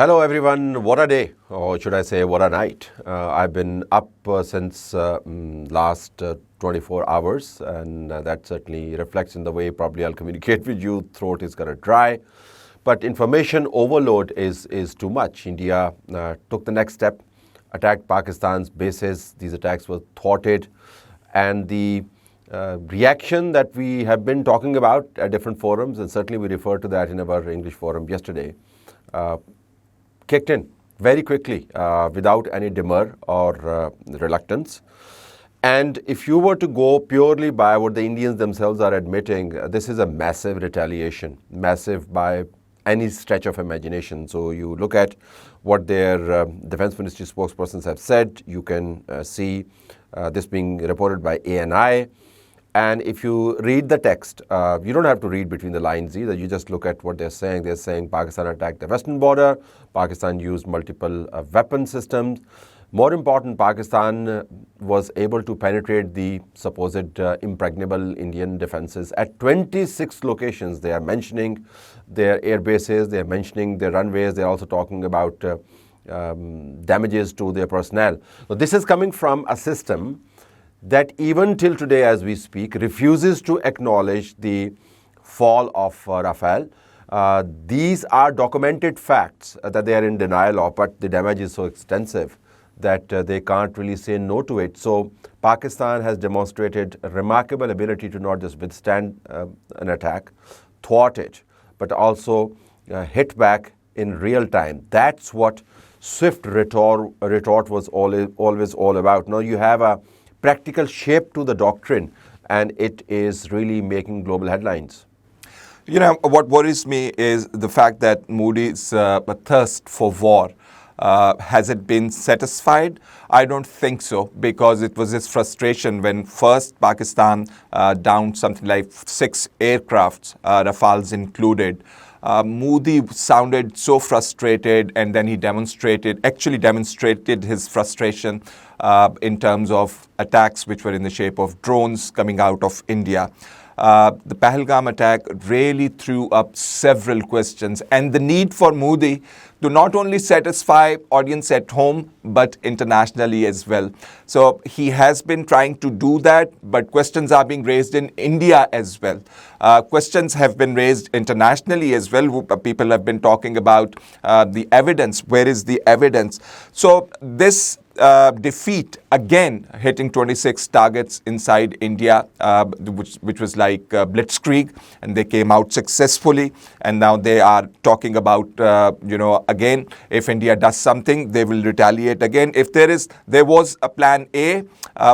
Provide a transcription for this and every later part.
Hello everyone, what a day, or should I say what a night. I've been up since last 24 hours and that certainly reflects in the way probably I'll communicate with you. Throat is going to dry, but information overload is too much. India took the next step, attacked Pakistan's bases. These attacks were thwarted, and the reaction that we have been talking about at different forums, and certainly we referred to that in our English forum yesterday, kicked in very quickly without any demur or reluctance. And if you were to go purely by what the Indians themselves are admitting, this is a massive retaliation, massive by any stretch of imagination. So you look at what their defense ministry spokespersons have said, you can see this being reported by ANI. And if you read the text, you don't have to read between the lines either. You just look at what they're saying. They're saying Pakistan attacked the western border. Pakistan used multiple weapon systems. More important, Pakistan was able to penetrate the supposed impregnable Indian defenses at 26 locations. They are mentioning their air bases. They are mentioning their runways. They're also talking about damages to their personnel. So this is coming from a system that even till today as we speak refuses to acknowledge the fall of Rafale. These are documented facts that they are in denial of, but the damage is so extensive that they can't really say no to it. So Pakistan has demonstrated a remarkable ability to not just withstand an attack, thwart it, but also hit back in real time. That's what swift retort was always all about. Now you have a practical shape to the doctrine, and it is really making global headlines. You know, what worries me is the fact that Modi's thirst for war, has it been satisfied? I don't think so, because it was his frustration when first Pakistan downed something like 6 aircrafts, Rafales included. Modi sounded so frustrated, and then he actually demonstrated his frustration in terms of attacks which were in the shape of drones coming out of India. The Pahalgam attack really threw up several questions, and the need for Modi to not only satisfy audience at home, but internationally as well. So he has been trying to do that, but questions are being raised in India as well. Questions have been raised internationally as well. People have been talking about the evidence. Where is the evidence? So this defeat, again hitting 26 targets inside India, which was like blitzkrieg, and they came out successfully. And now they are talking about, again, if India does something, they will retaliate again. If there was a plan A,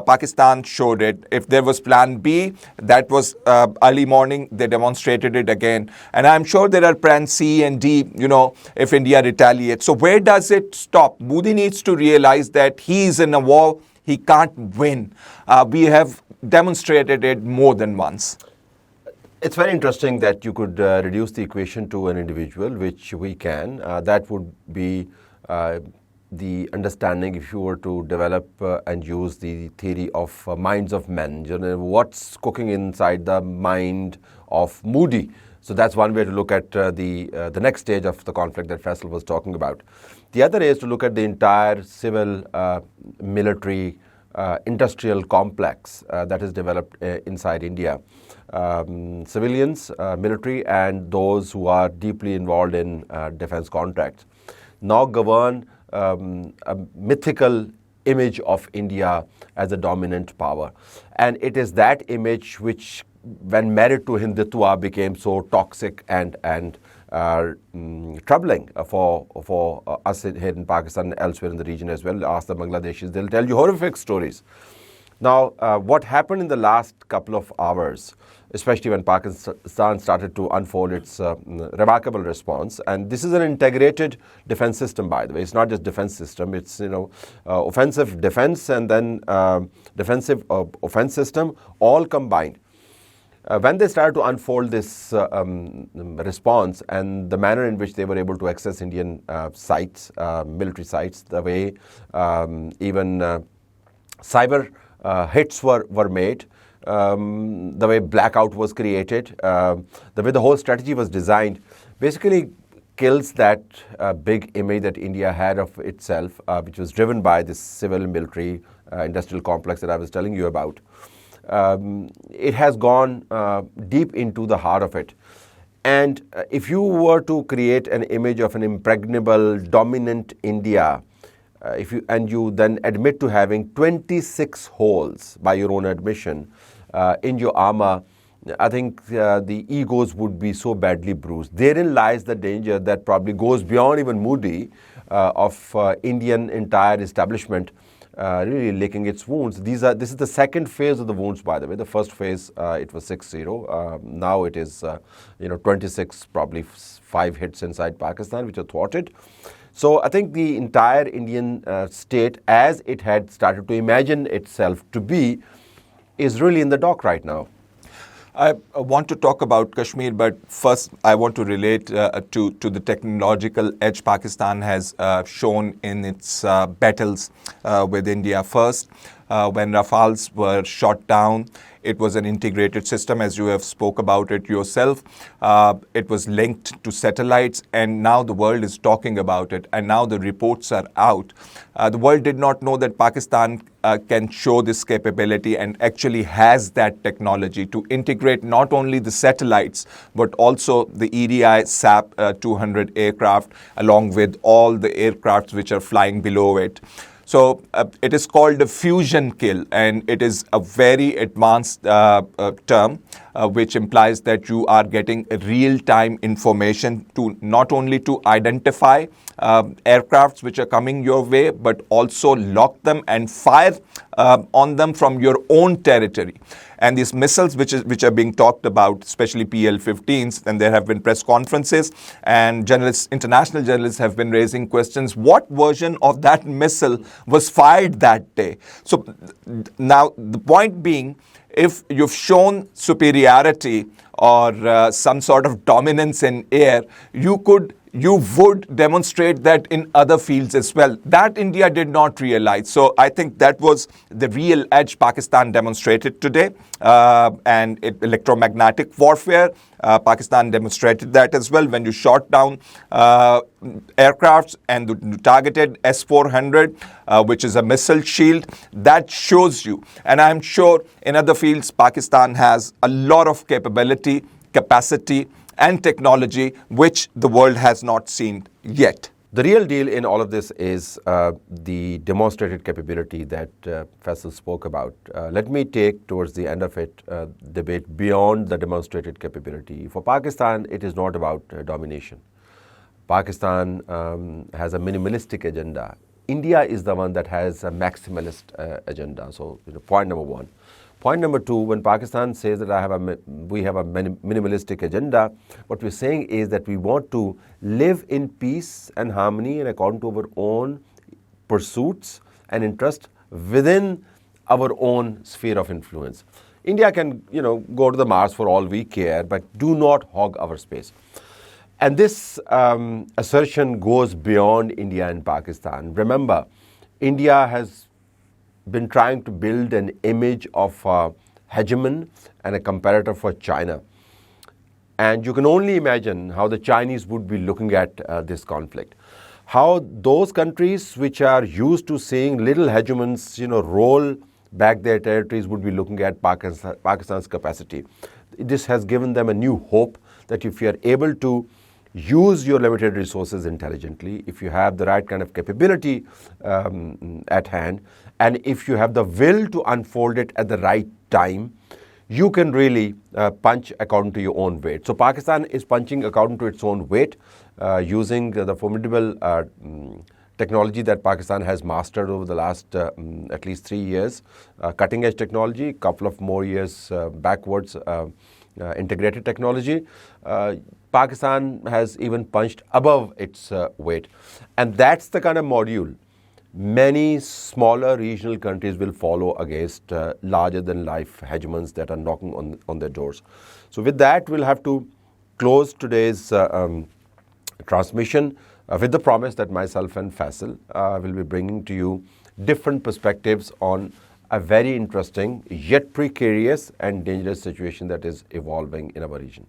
Pakistan showed it. If there was plan B, that was early morning, they demonstrated it again. And I'm sure there are plan C and D, if India retaliates. So where does it stop? Modi needs to realize that he is in a war he can't win. We have demonstrated it more than once. It's very interesting that you could reduce the equation to an individual, which we can. That would be the understanding if you were to develop and use the theory of minds of men. What's cooking inside the mind of Modi? So that's one way to look at the next stage of the conflict that Faisal was talking about. The other is to look at the entire civil, military, industrial complex that is developed inside India. Civilians, military, and those who are deeply involved in defense contracts now govern a mythical image of India as a dominant power. And it is that image which, when married to Hindutva, became so toxic and troubling for us here in Pakistan and elsewhere in the region as well. Ask the Bangladeshis, they'll tell you horrific stories. Now, what happened in the last couple of hours, especially when Pakistan started to unfold its remarkable response, and this is an integrated defense system, by the way. It's not just defense system, it's offensive defense and then defensive offense system, all combined. When they started to unfold this response and the manner in which they were able to access Indian sites, military sites, the way even cyber hits were made, the way blackout was created, the way the whole strategy was designed, basically kills that big image that India had of itself, which was driven by this civil military industrial complex that I was telling you about. It has gone deep into the heart of it. And if you were to create an image of an impregnable, dominant India, and you then admit to having 26 holes by your own admission in your armor, I think the egos would be so badly bruised. Therein lies the danger that probably goes beyond even Modi of Indian entire establishment really licking its wounds. This is the second phase of the wounds, by the way. The first phase, it was 6-0. Now it is 26, probably 5 hits inside Pakistan, which are thwarted. So I think the entire Indian state, as it had started to imagine itself to be, is really in the dock right now. I want to talk about Kashmir, but first I want to relate to the technological edge Pakistan has shown in its battles with India. First, when Rafales were shot down, it was an integrated system, as you have spoke about it yourself. It was linked to satellites, and now the world is talking about it, and now the reports are out. The world did not know that Pakistan can show this capability and actually has that technology to integrate not only the satellites, but also the EDI SAP 200 aircraft, along with all the aircrafts which are flying below it. So it is called a fusion kill, and it is a very advanced term, which implies that you are getting real-time information to not only to identify aircrafts which are coming your way, but also lock them and fire on them from your own territory. And these missiles which are being talked about, especially PL-15s, and there have been press conferences, and international journalists have been raising questions, what version of that missile was fired that day? So now the point being, if you've shown superiority or some sort of dominance in air, you would demonstrate that in other fields as well. That India did not realize. So I think that was the real edge Pakistan demonstrated today. And electromagnetic warfare, Pakistan demonstrated that as well when you shot down aircrafts and you targeted S-400, which is a missile shield. That shows you. And I'm sure in other fields, Pakistan has a lot of capability, capacity, and technology which the world has not seen yet. The real deal in all of this is the demonstrated capability that Faisal spoke about. Let me take towards the end of it debate beyond the demonstrated capability. For Pakistan, it is not about domination. Pakistan has a minimalistic agenda. India is the one that has a maximalist agenda. So point number one. Point number two, when Pakistan says that we have a minimalistic agenda, what we're saying is that we want to live in peace and harmony and according to our own pursuits and interests within our own sphere of influence. India can, go to the Mars for all we care, but do not hog our space. And this assertion goes beyond India and Pakistan. Remember, India has been trying to build an image of a hegemon and a comparator for China. And you can only imagine how the Chinese would be looking at this conflict. How those countries which are used to seeing little hegemons, roll back their territories would be looking at Pakistan's capacity. This has given them a new hope that if you are able to use your limited resources intelligently, if you have the right kind of capability at hand, and if you have the will to unfold it at the right time, you can really punch according to your own weight. So Pakistan is punching according to its own weight, using the formidable technology that Pakistan has mastered over the last at least 3 years, cutting edge technology, a couple of more years backwards, integrated technology. Pakistan has even punched above its weight. And that's the kind of module many smaller regional countries will follow against larger-than-life hegemons that are knocking on their doors. So with that, we'll have to close today's transmission with the promise that myself and Faisal will be bringing to you different perspectives on a very interesting yet precarious and dangerous situation that is evolving in our region.